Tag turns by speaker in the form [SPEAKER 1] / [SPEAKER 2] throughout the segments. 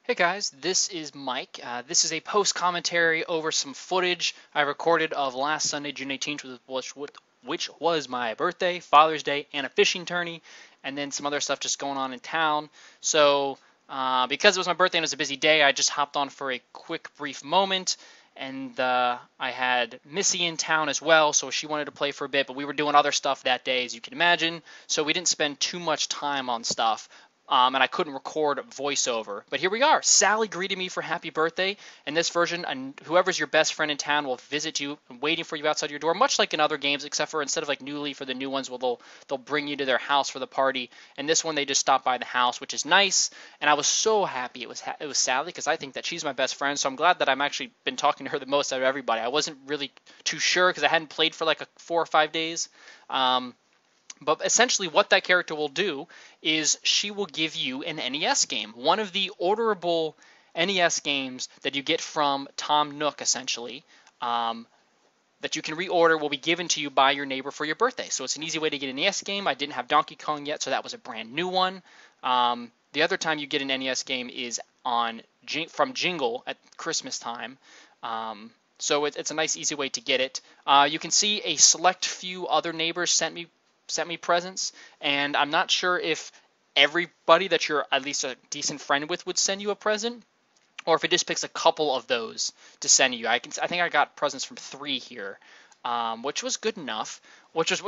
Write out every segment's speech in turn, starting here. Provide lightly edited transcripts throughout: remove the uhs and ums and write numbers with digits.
[SPEAKER 1] Hey guys, this is Mike. This is a post commentary over some footage I recorded of last Sunday, June 18th, which was my birthday, Father's Day, and a fishing tourney, and then some other stuff just going on in town. So, because it was my birthday and it was a busy day, I just hopped on for a quick, brief moment. And I had Missy in town as well, so she wanted to play for a bit, but we were doing other stuff that day, as you can imagine, so we didn't spend too much time on stuff. And I couldn't record voiceover. But here we are. Sally greeted me for happy birthday. In this version, and whoever's your best friend in town will visit you, waiting for you outside your door, much like in other games, except for instead of like New Leaf or the new ones, well, they'll bring you to their house for the party. And this one, they just stop by the house, which is nice. And I was so happy it was Sally because I think that she's my best friend. So I'm glad that I'm actually been talking to her the most out of everybody. I wasn't really too sure because I hadn't played for like 4 or 5 days. But essentially what that character will do is she will give you an NES game. One of the orderable NES games that you get from Tom Nook, essentially, that you can reorder will be given to you by your neighbor for your birthday. So it's an easy way to get an NES game. I didn't have Donkey Kong yet, so that was a brand new one. The other time you get an NES game is from Jingle at Christmas time. So it's a nice, easy way to get it. You can see a select few other neighbors sent me presents, and I'm not sure if everybody that you're at least a decent friend with would send you a present, or if it just picks a couple of those to send you. I think I got presents from 3 here, which was good enough, which is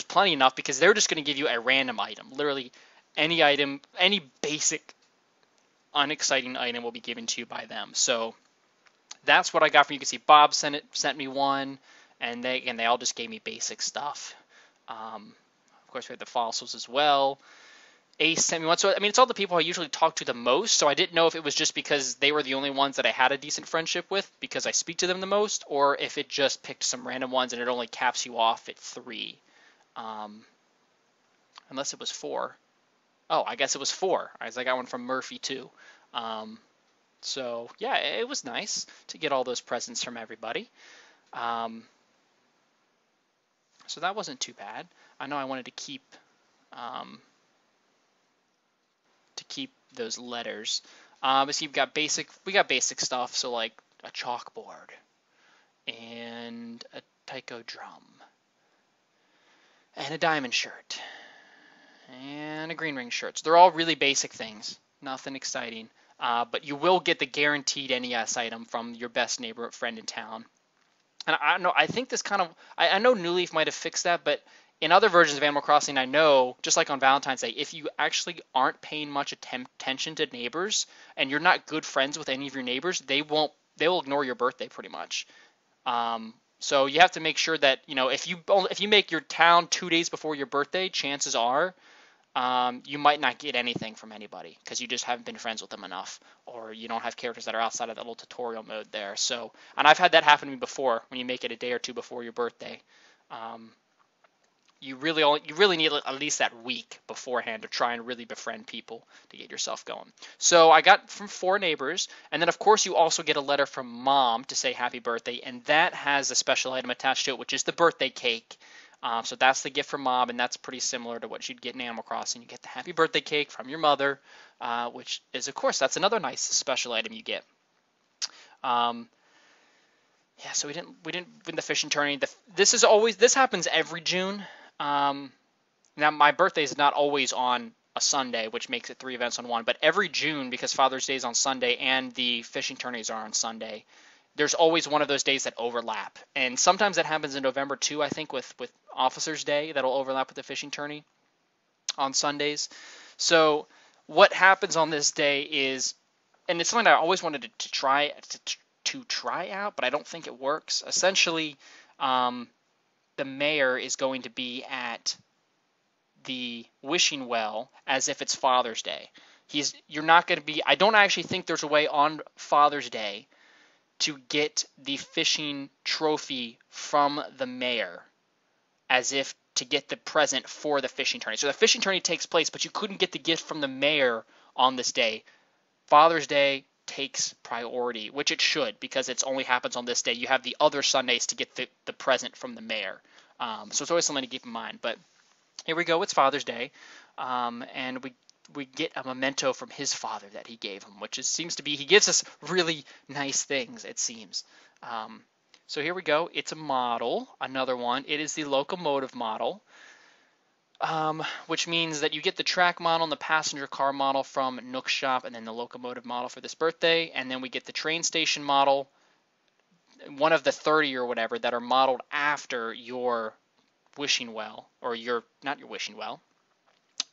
[SPEAKER 1] plenty enough because they're just going to give you a random item. Literally any item, any basic unexciting item will be given to you by them. So that's what I got from you. You can see Bob sent me one, and they all just gave me basic stuff. Of course, we have the fossils as well. Ace sent me one. So, I mean, it's all the people I usually talk to the most. So I didn't know if it was just because they were the only ones that I had a decent friendship with because I speak to them the most, or if it just picked some random ones and it only caps you off at 3. Unless it was 4. Oh, I guess it was 4, as I got one from Murphy too. So, yeah, it was nice to get all those presents from everybody. So that wasn't too bad. I know I wanted to keep those letters. So we got basic stuff, so like a chalkboard and a taiko drum and a diamond shirt and a green ring shirt. So they're all really basic things, nothing exciting. But you will get the guaranteed NES item from your best neighbor friend in town. And I think this kind of, I know New Leaf might have fixed that, but in other versions of Animal Crossing, I know, just like on Valentine's Day, if you actually aren't paying much attention to neighbors and you're not good friends with any of your neighbors, they will ignore your birthday pretty much. So you have to make sure that, if you make your town 2 days before your birthday, chances are you might not get anything from anybody because you just haven't been friends with them enough, or you don't have characters that are outside of that little tutorial mode there. So, and I've had that happen to me before when you make it a day or 2 before your birthday. You really need at least that week beforehand to try and really befriend people to get yourself going. So I got from 4 neighbors, and then of course you also get a letter from Mom to say happy birthday, and that has a special item attached to it, which is the birthday cake. So that's the gift from Mom, and that's pretty similar to what you'd get in Animal Crossing. You get the happy birthday cake from your mother, which is, of course, that's another nice special item you get. Yeah, so we didn't win the fishing tourney. This happens every June. Now my birthday is not always on a Sunday, which makes it 3 events on one. But every June, because Father's Day is on Sunday and the fishing tourneys are on Sunday, there's always one of those days that overlap. And sometimes that happens in November too, I think, with Officer's Day. That'll overlap with the fishing tourney on Sundays. So what happens on this day is, and it's something I always wanted to try out, but I don't think it works. Essentially, the mayor is going to be at the wishing well as if it's Father's Day. You're not going to be. I don't actually think there's a way on Father's Day to get the fishing trophy from the mayor as if to get the present for the fishing tourney. So the fishing tourney takes place, but you couldn't get the gift from the mayor on this day. Father's Day takes priority, which it should, because it only happens on this day. You have the other Sundays to get the present from the mayor. So it's always something to keep in mind. But here we go. It's Father's Day, and we get a memento from his father that he gave him, which seems to be, he gives us really nice things, it seems. So here we go. It's a model, another one. It is the locomotive model, which means that you get the track model and the passenger car model from Nook's shop, and then the locomotive model for this birthday. And then we get the train station model, one of the 30 or whatever that are modeled after your wishing well, or not your wishing well,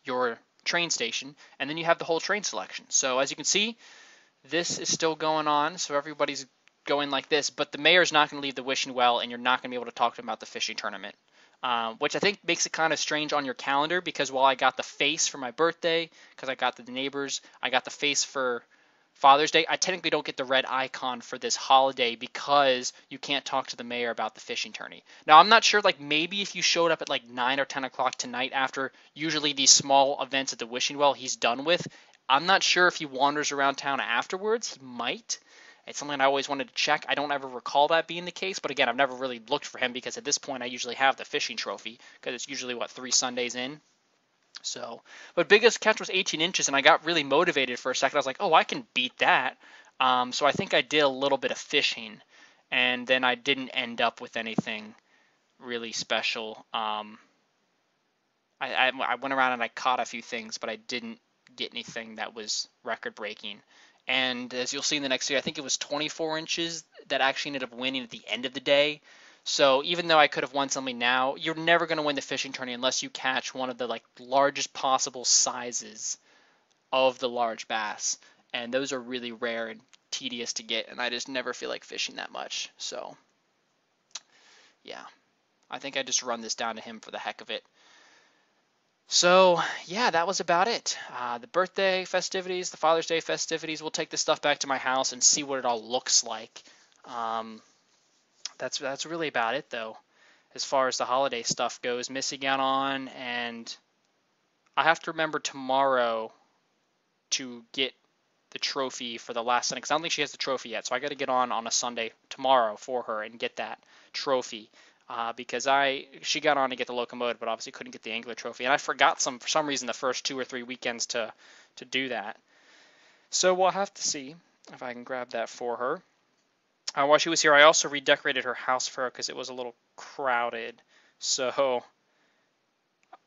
[SPEAKER 1] your train station. And then you have the whole train selection. So as you can see, this is still going on. So everybody's going like this, but the mayor's not going to leave the wishing well, and you're not going to be able to talk to him about the fishing tournament. Which I think makes it kind of strange on your calendar, because while I got the face for my birthday, because I got the neighbors, I got the face for Father's Day, I technically don't get the red icon for this holiday because you can't talk to the mayor about the fishing tourney. Now, I'm not sure, like, maybe if you showed up at like 9 or 10 o'clock tonight after usually these small events at the wishing well he's done with, I'm not sure if he wanders around town afterwards. He might. It's something I always wanted to check. I don't ever recall that being the case, but again, I've never really looked for him because at this point I usually have the fishing trophy because it's usually, 3 Sundays in. So, but biggest catch was 18 inches, and I got really motivated for a second. I was like, oh, I can beat that. So I think I did a little bit of fishing, and then I didn't end up with anything really special. I went around and I caught a few things, but I didn't get anything that was record-breaking. And as you'll see in the next video, I think it was 24 inches that actually ended up winning at the end of the day. So even though I could have won something now, you're never going to win the fishing tourney unless you catch one of the largest possible sizes of the large bass. And those are really rare and tedious to get, and I just never feel like fishing that much. So yeah, I think I just run this down to him for the heck of it. So, yeah, that was about it. The birthday festivities, the Father's Day festivities, we'll take this stuff back to my house and see what it all looks like. That's really about it, though, as far as the holiday stuff goes. Missing out on, and I have to remember tomorrow to get the trophy for the last Sunday, because I don't think she has the trophy yet, so I got to get on a Sunday tomorrow for her and get that trophy. Because she got on to get the locomotive, but obviously couldn't get the angler trophy, and I forgot for some reason the first 2 or 3 weekends to do that. So we'll have to see if I can grab that for her. While she was here, I also redecorated her house for her because it was a little crowded. So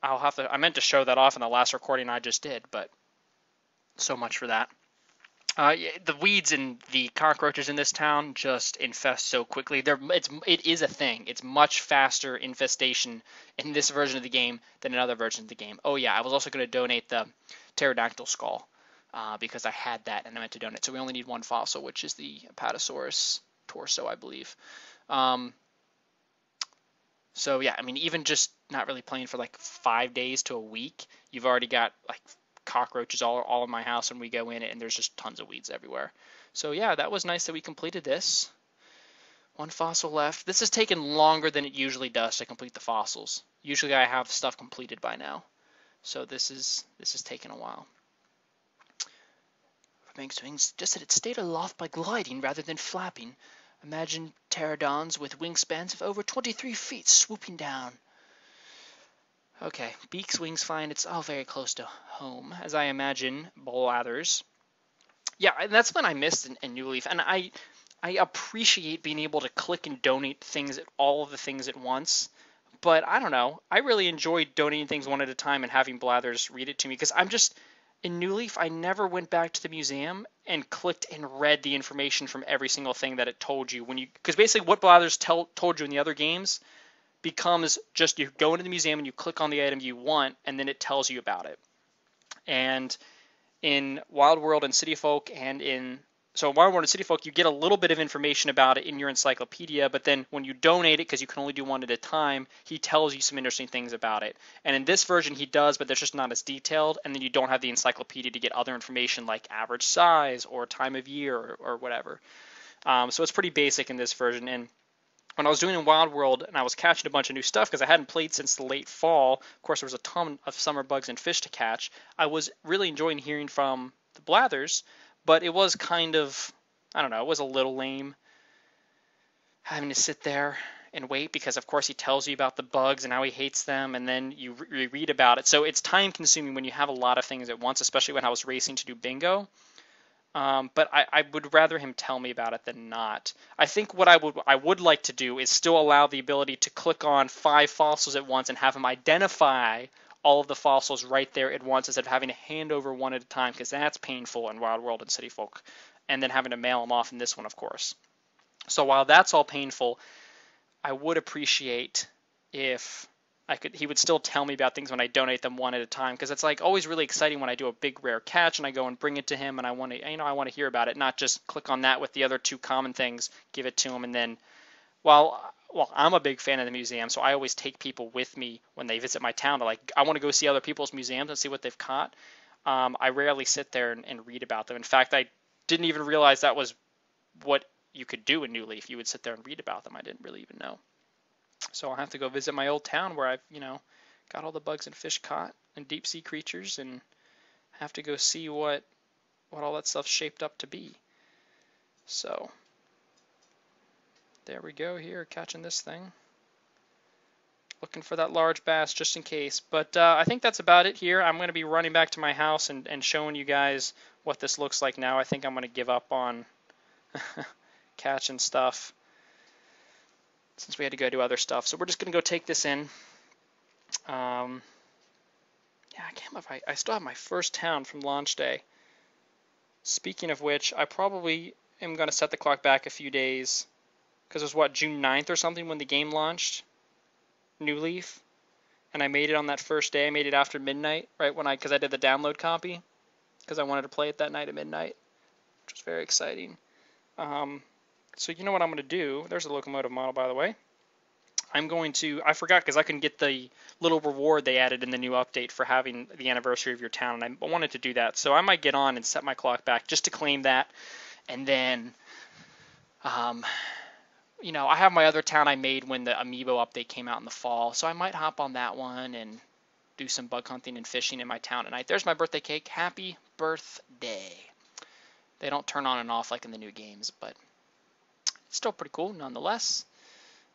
[SPEAKER 1] I meant to show that off in the last recording I just did, but so much for that. The weeds and the cockroaches in this town just infest so quickly. It is a thing. It's much faster infestation in this version of the game than in other versions of the game. Oh yeah, I was also going to donate the pterodactyl skull because I had that and I meant to donate. So we only need one fossil, which is the Apatosaurus torso, I believe. So yeah, I mean, even just not really playing for 5 days to a week, you've already got cockroaches all in my house when we go in it, and there's just tons of weeds everywhere. So yeah, that was nice that we completed this. One fossil left. This has taken longer than it usually does to complete the fossils. Usually I have stuff completed by now. So this is taken a while. Makes wings just that it stayed aloft by gliding rather than flapping. Imagine pterodons with wingspans of over 23 feet swooping down. Okay, beaks, wings, flying, it's all very close to home, as I imagine blathers. Yeah, and that's what I missed in New Leaf, and I appreciate being able to click and donate all of the things at once, but I don't know, I really enjoyed donating things one at a time and having blathers read it to me, because in New Leaf, I never went back to the museum and clicked and read the information from every single thing that it told you, because basically what blathers told you in the other games becomes just you go into the museum and you click on the item you want, and then it tells you about it. And in Wild World and City Folk Wild World and City Folk, you get a little bit of information about it in your encyclopedia, but then when you donate it, because you can only do one at a time, he tells you some interesting things about it. And in this version he does, but they're just not as detailed, and then you don't have the encyclopedia to get other information like average size or time of year or whatever. So it's pretty basic in this version. And when I was doing in Wild World and I was catching a bunch of new stuff because I hadn't played since the late fall, of course there was a ton of summer bugs and fish to catch, I was really enjoying hearing from the blathers, but it was kind of, I don't know, it was a little lame having to sit there and wait, because of course he tells you about the bugs and how he hates them, and then you read about it. So it's time consuming when you have a lot of things at once, especially when I was racing to do bingo. But I would rather him tell me about it than not. I think what I would like to do is still allow the ability to click on 5 fossils at once and have him identify all of the fossils right there at once, instead of having to hand over one at a time, because that's painful in Wild World and City Folk, and then having to mail them off in this one, of course. So while that's all painful, I would appreciate if he would still tell me about things when I donate them one at a time, because it's like always really exciting when I do a big rare catch and I go and bring it to him, and I want to hear about it, not just click on that with the other 2 common things, give it to him, and then well, I'm a big fan of the museum, so I always take people with me when they visit my town. I want to go see other people's museums and see what they've caught. I rarely sit there and read about them. In fact, I didn't even realize that was what you could do in New Leaf. You would sit there and read about them. I didn't really even know. So I'll have to go visit my old town where I've, got all the bugs and fish caught and deep sea creatures, and have to go see what all that stuff's shaped up to be. So there we go here, catching this thing. Looking for that large bass just in case. But I think that's about it here. I'm going to be running back to my house and showing you guys what this looks like now. I think I'm going to give up on catching stuff, since we had to go do other stuff. So we're just going to go take this in. Yeah, I can't believe I still have my first town from launch day. Speaking of which, I probably am going to set the clock back a few days, because it was, June 9th or something when the game launched, New Leaf, and I made it on that first day. I made it after midnight, right, because I did the download copy, because I wanted to play it that night at midnight, which was very exciting. So you know what I'm going to do? There's a locomotive model, by the way. I forgot, because I can get the little reward they added in the new update for having the anniversary of your town, and I wanted to do that. So I might get on and set my clock back just to claim that, and then I have my other town I made when the Amiibo update came out in the fall, so I might hop on that one and do some bug hunting and fishing in my town tonight. There's my birthday cake. Happy birthday. They don't turn on and off like in the new games, but it's still pretty cool nonetheless.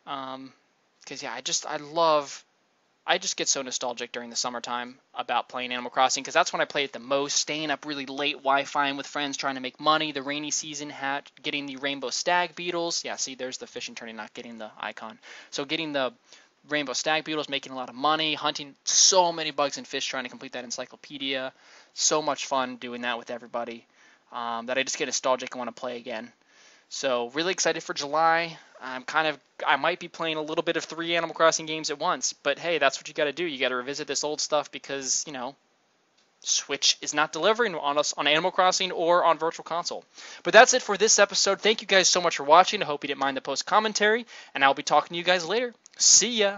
[SPEAKER 1] Because yeah, I just get so nostalgic during the summertime about playing Animal Crossing, because that's when I play it the most, staying up really late Wi-Fiing with friends, trying to make money. The rainy season getting the rainbow stag beetles. Yeah, see, there's the fishing tourney, not getting the icon. So getting the rainbow stag beetles, making a lot of money, hunting so many bugs and fish, trying to complete that encyclopedia. So much fun doing that with everybody that I just get nostalgic and want to play again. So really excited for July. I might be playing a little bit of 3 Animal Crossing games at once, but hey, that's what you got to do. You got to revisit this old stuff, because Switch is not delivering on us on Animal Crossing or on Virtual Console. But that's it for this episode. Thank you guys so much for watching. I hope you didn't mind the post commentary, and I'll be talking to you guys later. See ya.